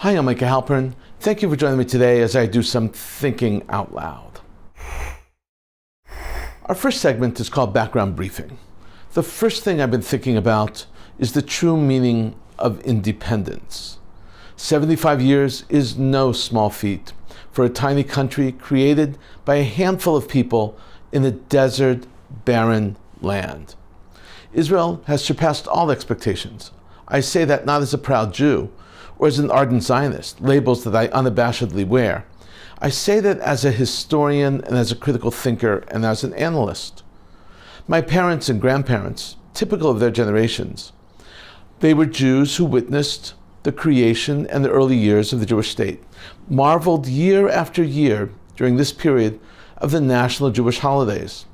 Hi, I'm Micah Halpern. Thank you for joining me today as I do some thinking out loud. Our first segment is called Background Briefing. The first thing I've been thinking about is the true meaning of independence. 75 years is no small feat for a tiny country created by a handful of people in a desert, barren land. Israel has surpassed all expectations. I say that not as a proud Jew or as an ardent Zionist, labels that I unabashedly wear. I say that as a historian and as a critical thinker and as an analyst. My parents and grandparents, typical of their generations, they were Jews who witnessed the creation and the early years of the Jewish state, marveled year after year during this period of the national Jewish holidays.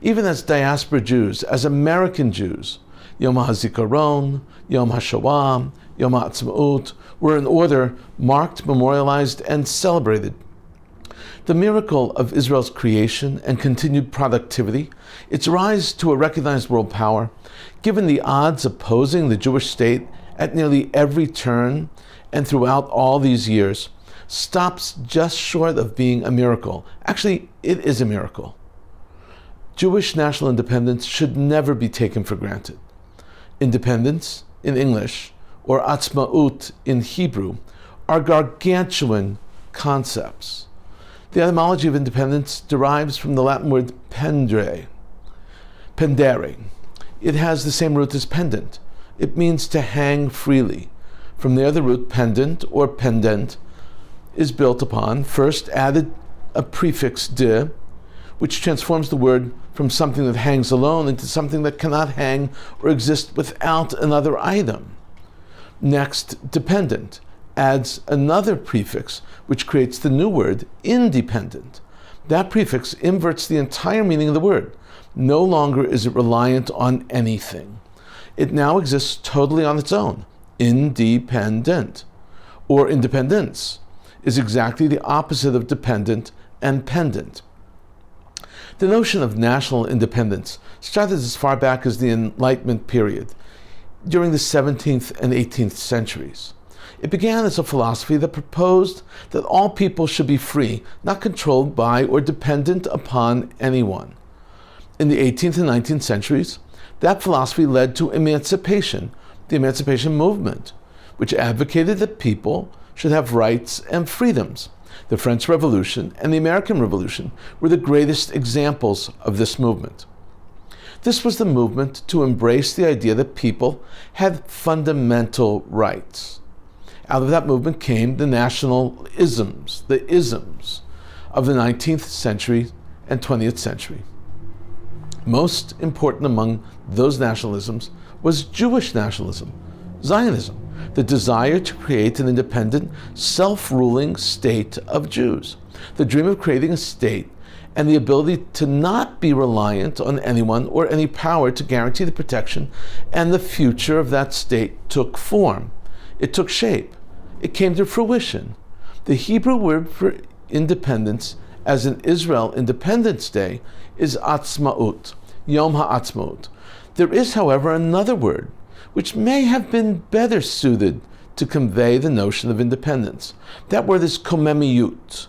Even as diaspora Jews, as American Jews, Yom Haatzmaut, Yom Shoah, Yom Haatzmaut were in order, marked, memorialized, and celebrated. The miracle of Israel's creation and continued productivity, its rise to a recognized world power, given the odds opposing the Jewish state at nearly every turn and throughout all these years, stops just short of being a miracle. Actually, it is a miracle. Jewish national independence should never be taken for granted. Independence, in English, or Atzmaut in Hebrew, are gargantuan concepts. The etymology of independence derives from the Latin word pendere. It has the same root as pendant. It means to hang freely. From there, the root pendant or pendent is built upon. First added a prefix de, which transforms the word from something that hangs alone into something that cannot hang or exist without another item. Next, dependent adds another prefix, which creates the new word independent. That prefix inverts the entire meaning of the word. No longer is it reliant on anything. It now exists totally on its own, independent. Or independence is exactly the opposite of dependent and pendant. The notion of national independence started as far back as the Enlightenment period, during the 17th and 18th centuries. It began as a philosophy that proposed that all people should be free, not controlled by or dependent upon anyone. In the 18th and 19th centuries, that philosophy led to emancipation, the Emancipation Movement, which advocated that people should have rights and freedoms. The French Revolution and the American Revolution were the greatest examples of this movement. This was the movement to embrace the idea that people had fundamental rights. Out of that movement came the national isms, the isms of the 19th century and 20th century. Most important among those nationalisms was Jewish nationalism, Zionism, the desire to create an independent, self-ruling state of Jews, the dream of creating a state and the ability to not be reliant on anyone or any power to guarantee the protection and the future of that state took form. It took shape. It came to fruition. The Hebrew word for independence, as in Israel Independence Day, is Atzmaut, Yom Haatzmaut. There is, however, another word which may have been better suited to convey the notion of independence. That word is komemiyut,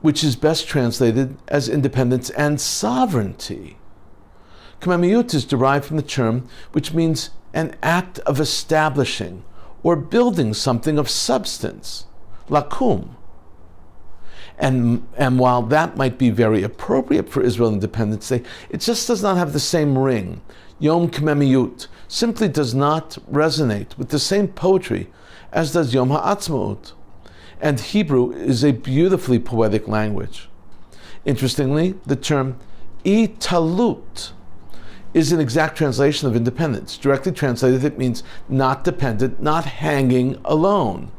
which is best translated as independence and sovereignty. Komemiyut is derived from the term which means an act of establishing or building something of substance, lakum. And while that might be very appropriate for Israel Independence Day, it just does not have the same ring. Yom Komemiyut simply does not resonate with the same poetry as does Yom Haatzmaut. And Hebrew is a beautifully poetic language. Interestingly, the term italut is an exact translation of independence. Directly translated, it means not dependent, not hanging alone.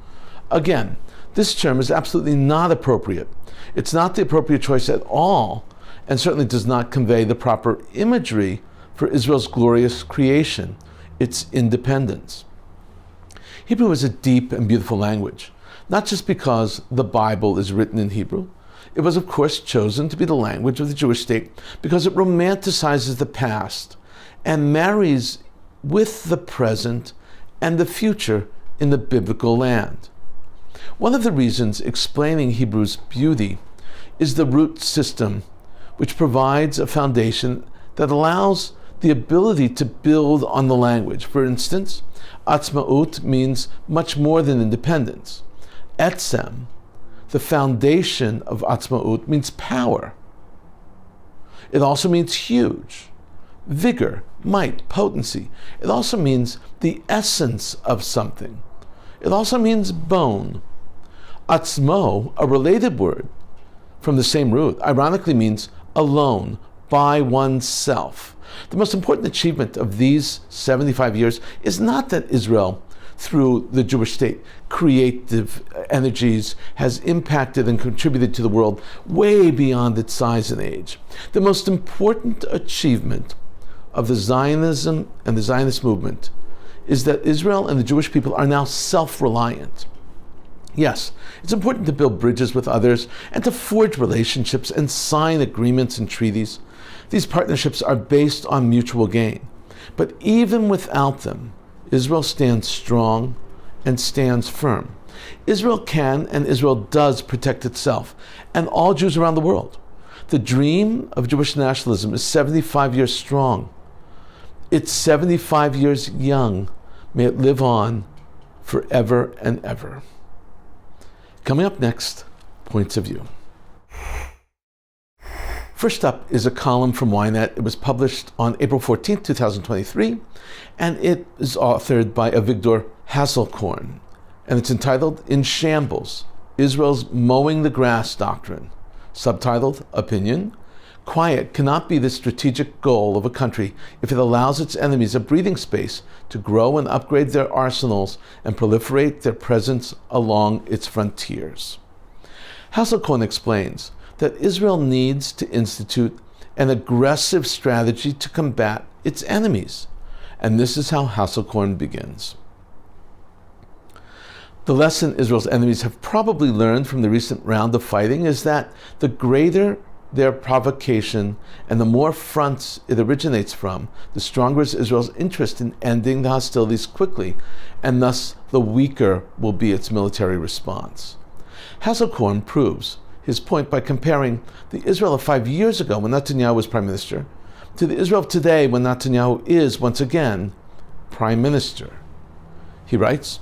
Again, this term is absolutely not appropriate. It's not the appropriate choice at all, and certainly does not convey the proper imagery for Israel's glorious creation, its independence. Hebrew is a deep and beautiful language, not just because the Bible is written in Hebrew. It was, of course, chosen to be the language of the Jewish state because it romanticizes the past and marries with the present and the future in the biblical land. One of the reasons explaining Hebrew's beauty is the root system, which provides a foundation that allows the ability to build on the language. For instance, Atzmaut means much more than independence. Etzem, the foundation of Atzmaut, means power. It also means huge, vigor, might, potency. It also means the essence of something. It also means bone. Atzmo, a related word from the same root, ironically means alone, by oneself. The most important achievement of these 75 years is not that Israel, through the Jewish state, creative energies, has impacted and contributed to the world way beyond its size and age. The most important achievement of the Zionism and the Zionist movement is that Israel and the Jewish people are now self-reliant. Yes, it's important to build bridges with others and to forge relationships and sign agreements and treaties. These partnerships are based on mutual gain. But even without them, Israel stands strong and stands firm. Israel can and Israel does protect itself and all Jews around the world. The dream of Jewish nationalism is 75 years strong. It's 75 years young. May it live on forever and ever. Coming up next, Points of View. First up is a column from Ynet. It was published on April 14, 2023, and it is authored by Avigdor Hasselkorn. And it's entitled, In Shambles, Israel's Mowing the Grass Doctrine. Subtitled, Opinion, Quiet cannot be the strategic goal of a country if it allows its enemies a breathing space to grow and upgrade their arsenals and proliferate their presence along its frontiers. Hasselkorn explains that Israel needs to institute an aggressive strategy to combat its enemies. And this is how Hasselkorn begins. The lesson Israel's enemies have probably learned from the recent round of fighting is that the greater their provocation and the more fronts it originates from, the stronger is Israel's interest in ending the hostilities quickly, and thus the weaker will be its military response. Hasselkorn proves his point by comparing the Israel of 5 years ago when Netanyahu was prime minister to the Israel of today when Netanyahu is once again prime minister. He writes,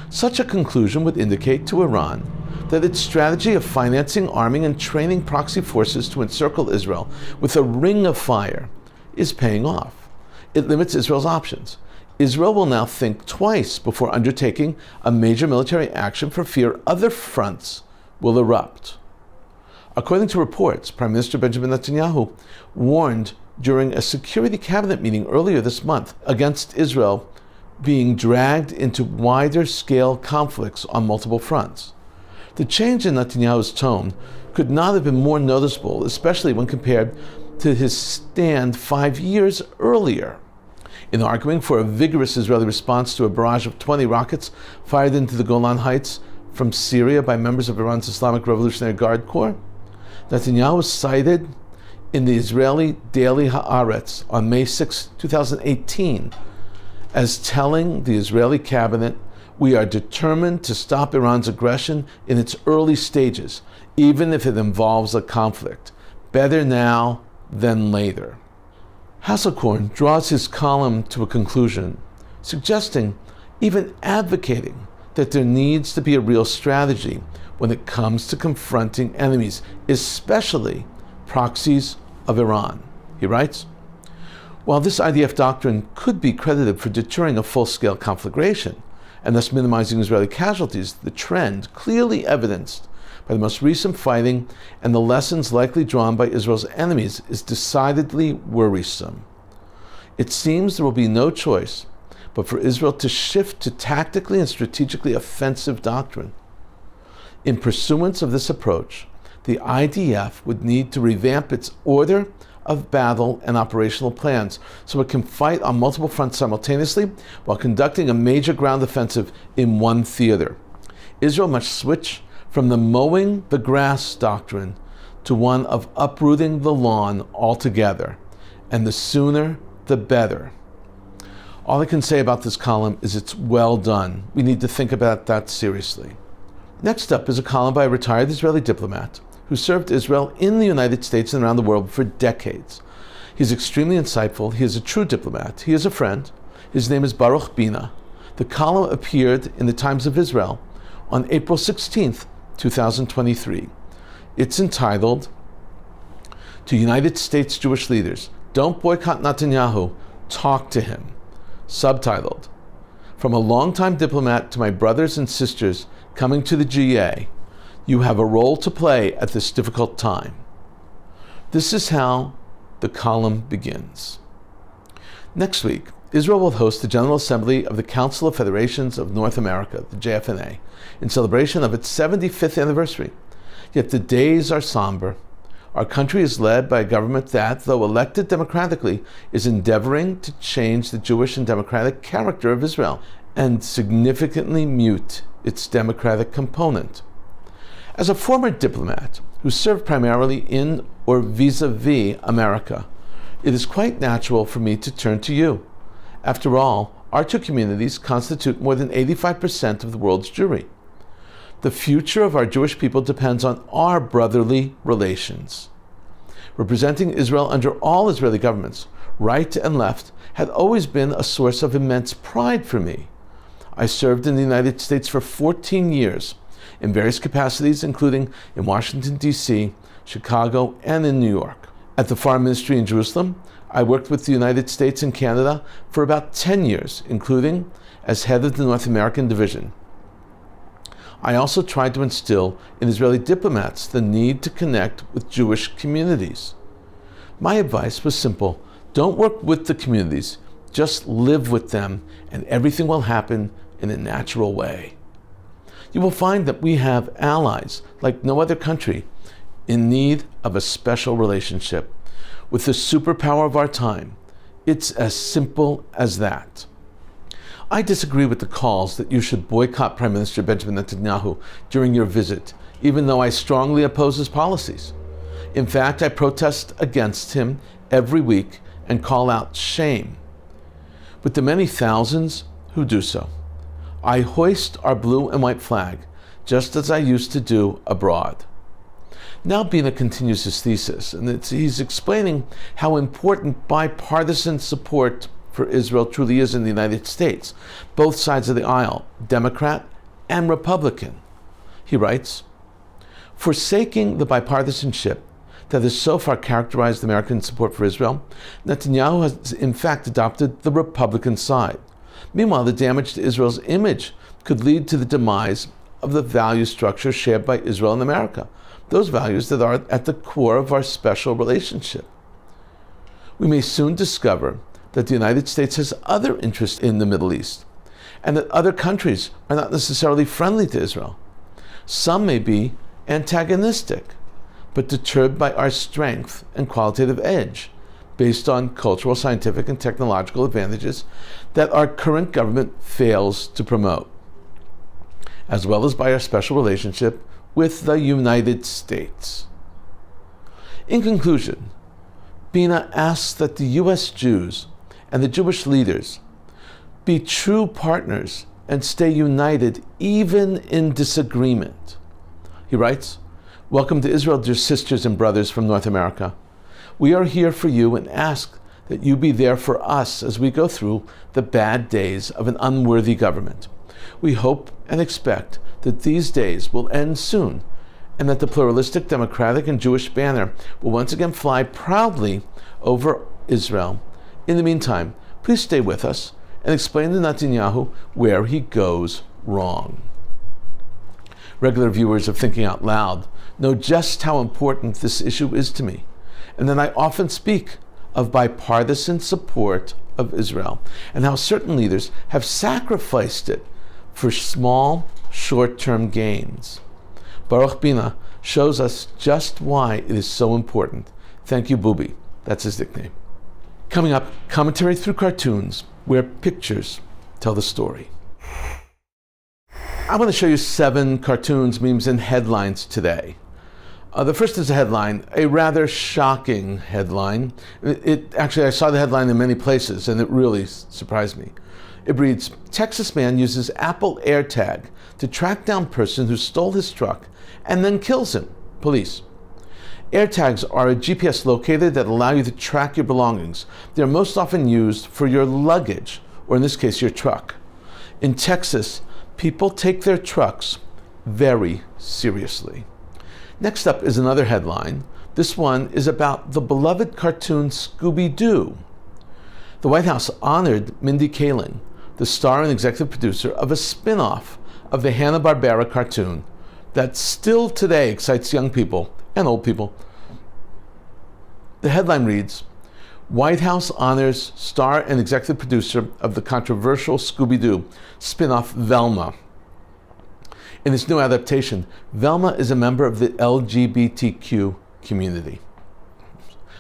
such a conclusion would indicate to Iran that its strategy of financing, arming, and training proxy forces to encircle Israel with a ring of fire is paying off. It limits Israel's options. Israel will now think twice before undertaking a major military action for fear other fronts will erupt. According to reports, Prime Minister Benjamin Netanyahu warned during a security cabinet meeting earlier this month against Israel being dragged into wider scale conflicts on multiple fronts. The change in Netanyahu's tone could not have been more noticeable, especially when compared to his stand 5 years earlier. In arguing for a vigorous Israeli response to a barrage of 20 rockets fired into the Golan Heights from Syria by members of Iran's Islamic Revolutionary Guard Corps, Netanyahu was cited in the Israeli Daily Haaretz on May 6, 2018, as telling the Israeli cabinet, we are determined to stop Iran's aggression in its early stages, even if it involves a conflict. Better now than later. Hasselkorn draws his column to a conclusion, suggesting, even advocating, that there needs to be a real strategy when it comes to confronting enemies, especially proxies of Iran. He writes, while this IDF doctrine could be credited for deterring a full-scale conflagration and thus minimizing Israeli casualties, the trend, clearly evidenced by the most recent fighting and the lessons likely drawn by Israel's enemies, is decidedly worrisome. It seems there will be no choice but for Israel to shift to tactically and strategically offensive doctrine. In pursuance of this approach, the IDF would need to revamp its order of battle and operational plans so it can fight on multiple fronts simultaneously while conducting a major ground offensive in one theater. Israel must switch from the mowing the grass doctrine to one of uprooting the lawn altogether, and the sooner the better. All I can say about this column is it's well done. We need to think about that seriously. Next up is a column by a retired Israeli diplomat who served Israel in the United States and around the world for decades. He's extremely insightful. He is a true diplomat. He is a friend. His name is Baruch Bina. The column appeared in the Times of Israel on April 16th, 2023. It's entitled, "To United States Jewish Leaders, Don't Boycott Netanyahu, Talk to Him." Subtitled, "From a longtime diplomat to my brothers and sisters coming to the GA, you have a role to play at this difficult time." This is how the column begins. Next week, Israel will host the General Assembly of the Council of Federations of North America, the JFNA, in celebration of its 75th anniversary. Yet the days are somber. Our country is led by a government that, though elected democratically, is endeavoring to change the Jewish and democratic character of Israel and significantly mute its democratic component. As a former diplomat who served primarily in or vis-a-vis America, it is quite natural for me to turn to you. After all, our two communities constitute more than 85% of the world's Jewry. The future of our Jewish people depends on our brotherly relations. Representing Israel under all Israeli governments, right and left, had always been a source of immense pride for me. I served in the United States for 14 years, in various capacities, including in Washington, D.C., Chicago, and in New York. At the Foreign Ministry in Jerusalem, I worked with the United States and Canada for about 10 years, including as head of the North American Division. I also tried to instill in Israeli diplomats the need to connect with Jewish communities. My advice was simple: don't work with the communities, just live with them, and everything will happen in a natural way. You will find that we have allies like no other country in need of a special relationship with the superpower of our time. It's as simple as that. I disagree with the calls that you should boycott Prime Minister Benjamin Netanyahu during your visit, even though I strongly oppose his policies. In fact, I protest against him every week and call out shame. With the many thousands who do so, I hoist our blue and white flag, just as I used to do abroad. Now Bina continues his thesis, and he's explaining how important bipartisan support for Israel truly is in the United States, both sides of the aisle, Democrat and Republican. He writes, "Forsaking the bipartisanship that has so far characterized American support for Israel, Netanyahu has in fact adopted the Republican side. Meanwhile, the damage to Israel's image could lead to the demise of the value structure shared by Israel and America, those values that are at the core of our special relationship. We may soon discover that the United States has other interests in the Middle East, and that other countries are not necessarily friendly to Israel. Some may be antagonistic, but deterred by our strength and qualitative edge, based on cultural, scientific, and technological advantages that our current government fails to promote, as well as by our special relationship with the United States." In conclusion, Bina asks that the U.S. Jews and the Jewish leaders be true partners and stay united even in disagreement. He writes, "Welcome to Israel, dear sisters and brothers from North America. We are here for you and ask that you be there for us as we go through the bad days of an unworthy government. We hope and expect that these days will end soon and that the pluralistic, democratic, and Jewish banner will once again fly proudly over Israel. In the meantime, please stay with us and explain to Netanyahu where he goes wrong." Regular viewers of Thinking Out Loud know just how important this issue is to me, and that I often speak of bipartisan support of Israel and how certain leaders have sacrificed it for small, short-term gains. Baruch Bina shows us just why it is so important. Thank you, Booby. That's his nickname. Coming up, commentary through cartoons, where pictures tell the story. I'm going to show you 7 cartoons, memes, and headlines today. The first is a headline, a rather shocking headline. Actually, I saw the headline in many places, and it really surprised me. It reads, Texas man uses Apple AirTag to track down person who stole his truck and then kills him. Police. AirTags are a GPS locator that allow you to track your belongings. They're most often used for your luggage, or in this case, your truck. In Texas, people take their trucks very seriously. Next up is another headline. This one is about the beloved cartoon Scooby-Doo. The White House honored Mindy Kaling, the star and executive producer of a spin-off of the Hanna-Barbera cartoon that still today excites young people and old people. The headline reads, White House honors star and executive producer of the controversial Scooby-Doo spin-off Velma. In this new adaptation, Velma is a member of the LGBTQ community.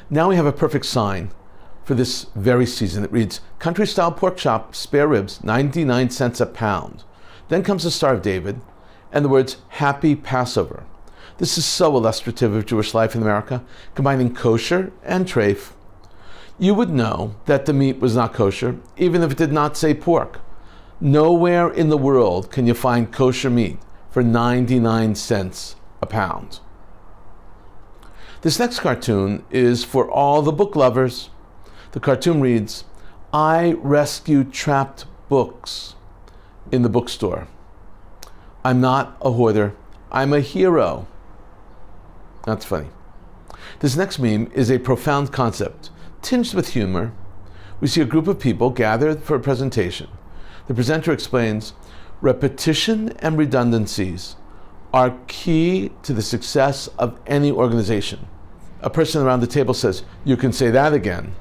Now we have a perfect sign for this very season. It reads, country-style pork chop, spare ribs, 99 cents a pound. Then comes the Star of David and the words, Happy Passover. This is so illustrative of Jewish life in America, combining kosher and treif. You would know that the meat was not kosher, even if it did not say pork. Nowhere in the world can you find kosher meat for 99 cents a pound. This next cartoon is for all the book lovers. The cartoon reads, I rescue trapped books in the bookstore. I'm not a hoarder, I'm a hero. That's funny. This next meme is a profound concept, tinged with humor. We see a group of people gathered for a presentation. The presenter explains, repetition and redundancies are key to the success of any organization. A person around the table says, you can say that again.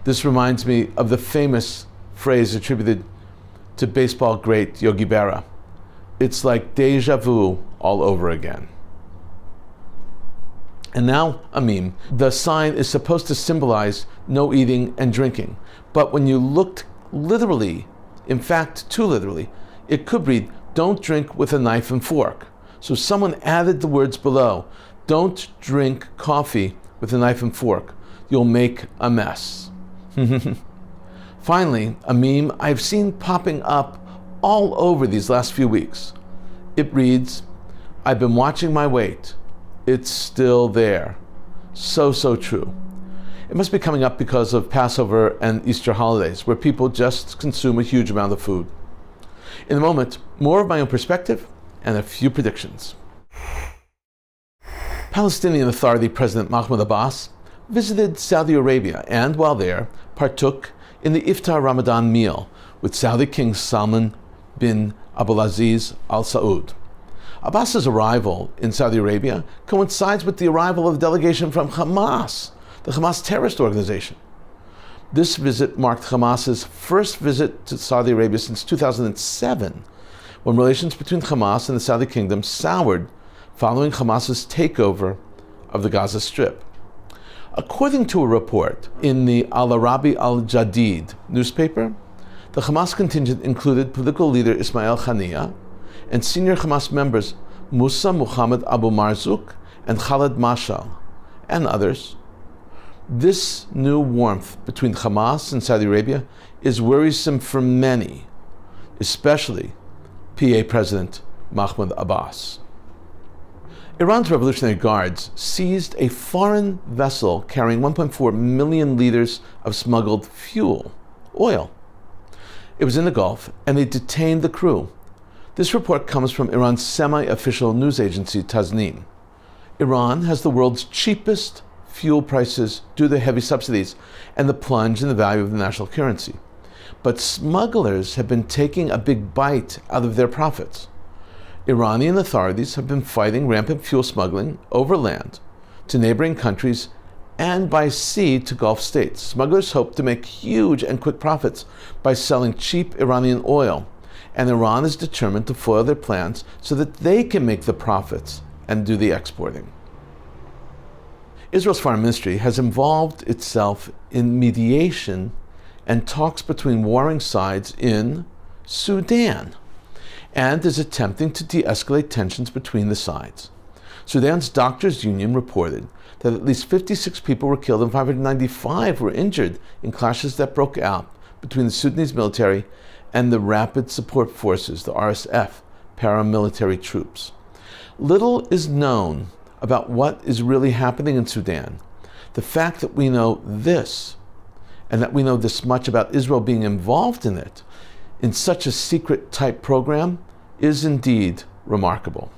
This reminds me of the famous phrase attributed to baseball great Yogi Berra. It's like deja vu all over again. And now a meme. The sign is supposed to symbolize no eating and drinking. But when you looked literally, in fact, too literally, it could read, don't drink with a knife and fork. So someone added the words below, don't drink coffee with a knife and fork. You'll make a mess. Finally, a meme I've seen popping up all over these last few weeks. It reads, I've been watching my weight. It's still there. So true. It must be coming up because of Passover and Easter holidays, where people just consume a huge amount of food. In a moment, more of my own perspective and a few predictions. Palestinian Authority President Mahmoud Abbas visited Saudi Arabia and, while there, partook in the Iftar Ramadan meal with Saudi King Salman bin Abdulaziz Al Saud. Abbas's arrival in Saudi Arabia coincides with the arrival of a delegation from Hamas, the Hamas terrorist organization. This visit marked Hamas's first visit to Saudi Arabia since 2007, when relations between Hamas and the Saudi kingdom soured following Hamas's takeover of the Gaza Strip. According to a report in the Al Arabi Al Jadid newspaper, the Hamas contingent included political leader Ismail Haniyeh and senior Hamas members Musa Muhammad Abu Marzouk and Khaled Mashal, and others. This new warmth between Hamas and Saudi Arabia is worrisome for many, especially PA President Mahmoud Abbas. Iran's Revolutionary Guards seized a foreign vessel carrying 1.4 million liters of smuggled fuel, oil. It was in the Gulf, and they detained the crew. This report comes from Iran's semi-official news agency Tasnim. Iran has the world's cheapest fuel prices due to heavy subsidies and the plunge in the value of the national currency. But smugglers have been taking a big bite out of their profits. Iranian authorities have been fighting rampant fuel smuggling over land to neighboring countries and by sea to Gulf states. Smugglers hope to make huge and quick profits by selling cheap Iranian oil, and Iran is determined to foil their plans so that they can make the profits and do the exporting. Israel's foreign ministry has involved itself in mediation and talks between warring sides in Sudan, and is attempting to de-escalate tensions between the sides. Sudan's doctors' union reported that at least 56 people were killed and 595 were injured in clashes that broke out between the Sudanese military and the Rapid Support Forces, the RSF, paramilitary troops. Little is known about what is really happening in Sudan. The fact that we know this, and that we know this much about Israel being involved in it, in such a secret type program, is indeed remarkable.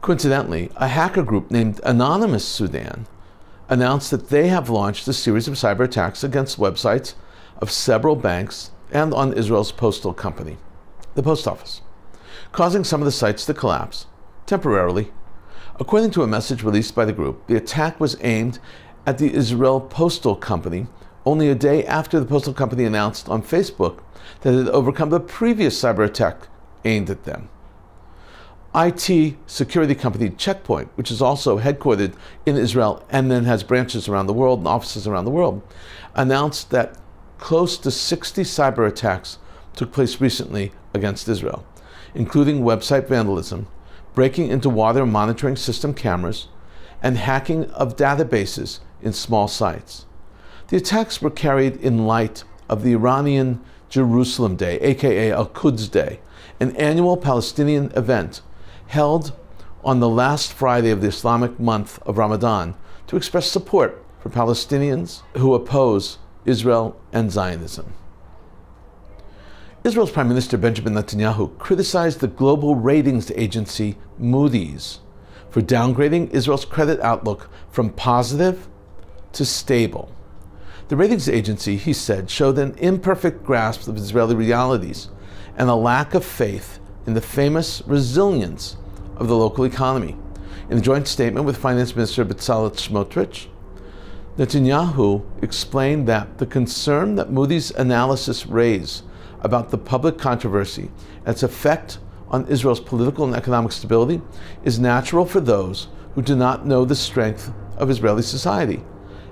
Coincidentally, a hacker group named Anonymous Sudan announced that they have launched a series of cyber attacks against websites of several banks and on Israel's postal company, the post office, causing some of the sites to collapse temporarily. According to a message released by the group, the attack was aimed at the Israel Postal Company only a day after the postal company announced on Facebook that it had overcome the previous cyber attack aimed at them. IT security company Checkpoint, which is also headquartered in Israel and then has branches around the world and offices around the world, announced that close to 60 cyber attacks took place recently against Israel, including website vandalism, breaking into water monitoring system cameras, and hacking of databases in small sites. The attacks were carried in light of the Iranian Jerusalem Day, aka Al-Quds Day, an annual Palestinian event held on the last Friday of the Islamic month of Ramadan to express support for Palestinians who oppose Israel and Zionism. Israel's Prime Minister Benjamin Netanyahu criticized the global ratings agency Moody's for downgrading Israel's credit outlook from positive to stable. The ratings agency, he said, showed an imperfect grasp of Israeli realities and a lack of faith in the famous resilience of the local economy. In a joint statement with Finance Minister Bezalel Smotrich, Netanyahu explained that the concern that Moody's analysis raised about the public controversy and its effect on Israel's political and economic stability is natural for those who do not know the strength of Israeli society.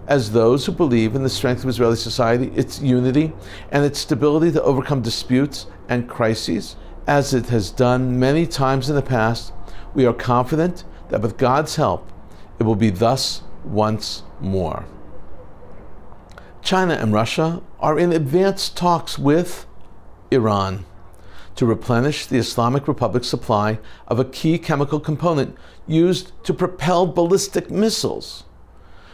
As those who believe in the strength of Israeli society, its unity, and its stability to overcome disputes and crises, as it has done many times in the past, we are confident that with God's help, it will be thus once more. China and Russia are in advanced talks with Iran to replenish the Islamic Republic's supply of a key chemical component used to propel ballistic missiles.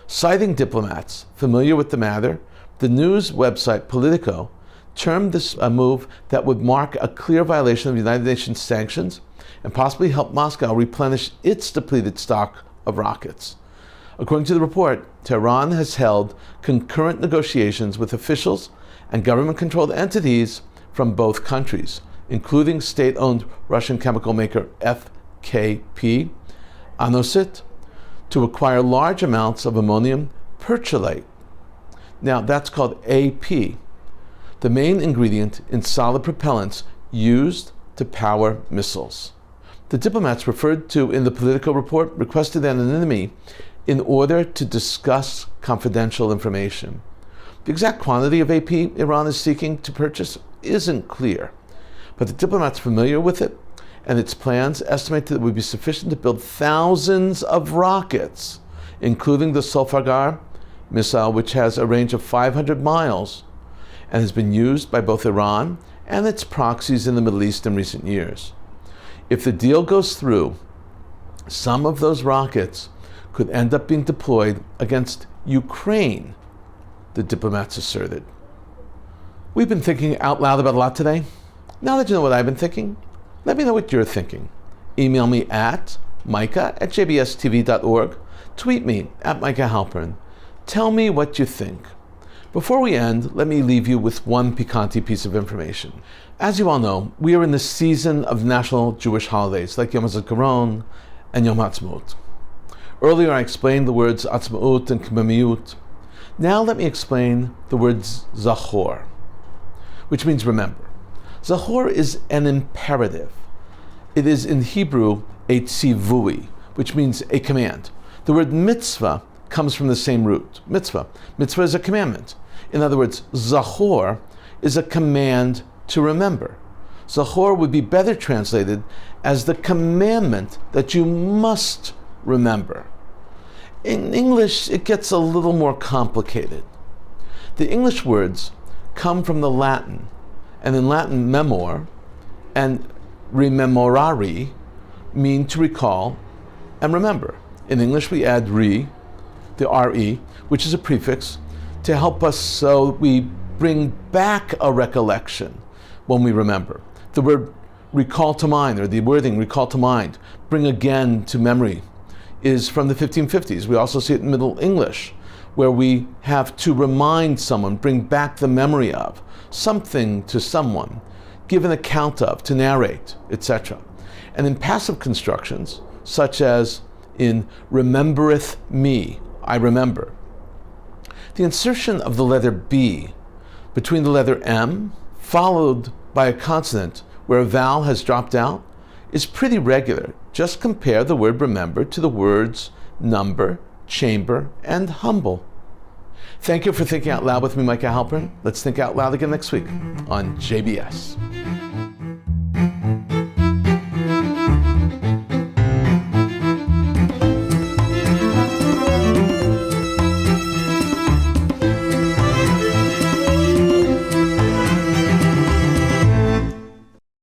Citing diplomats familiar with the matter, the news website Politico termed this a move that would mark a clear violation of United Nations sanctions and possibly help Moscow replenish its depleted stock of rockets. According to the report, Tehran has held concurrent negotiations with officials and government-controlled entities from both countries, including state-owned Russian chemical maker FKP, Anosit, to acquire large amounts of ammonium perchlorate. Now, that's called AP, the main ingredient in solid propellants used to power missiles. The diplomats referred to in the Politico report requested anonymity in order to discuss confidential information. The exact quantity of AP Iran is seeking to purchase isn't clear, but the diplomats familiar with it and its plans estimate that it would be sufficient to build thousands of rockets, including the Sulfagar missile, which has a range of 500 miles and has been used by both Iran and its proxies in the Middle East in recent years. If the deal goes through, some of those rockets could end up being deployed against Ukraine, the diplomats asserted. We've been thinking out loud about a lot today. Now that you know what I've been thinking, let me know what you're thinking. Email me at micah@jbstv.org. Tweet me at Micah Halpern. Tell me what you think. Before we end, let me leave you with one piquante piece of information. As you all know, we are in the season of national Jewish holidays like Yom Haatzmaut and Yom Haatzmaut. Earlier I explained the words Atzmaut and Kmamiyut. Now let me explain the words Zachor, which means remember. Zachor is an imperative. It is in Hebrew a tzivui, which means a command. The word mitzvah comes from the same root, mitzvah. Mitzvah is a commandment. In other words, Zachor is a command to remember. Zachor would be better translated as the commandment that you must remember. In English, it gets a little more complicated. The English words come from the Latin And in Latin, memor and rememorari mean to recall and remember. In English, we add the re, which is a prefix, to help us so we bring back a recollection when we remember. The word recall to mind, or the wording recall to mind, bring again to memory, is from the 1550s. We also see it in Middle English, where we have to remind someone, bring back the memory of something to someone, give an account of, to narrate, etc. And in passive constructions, such as in remembereth me, I remember, the insertion of the letter B between the letter M, followed by a consonant where a vowel has dropped out, is pretty regular. Just compare the word remember to the words number, chamber, and humble. Thank you for thinking out loud with me, Micah Halpern. Let's think out loud again next week on JBS.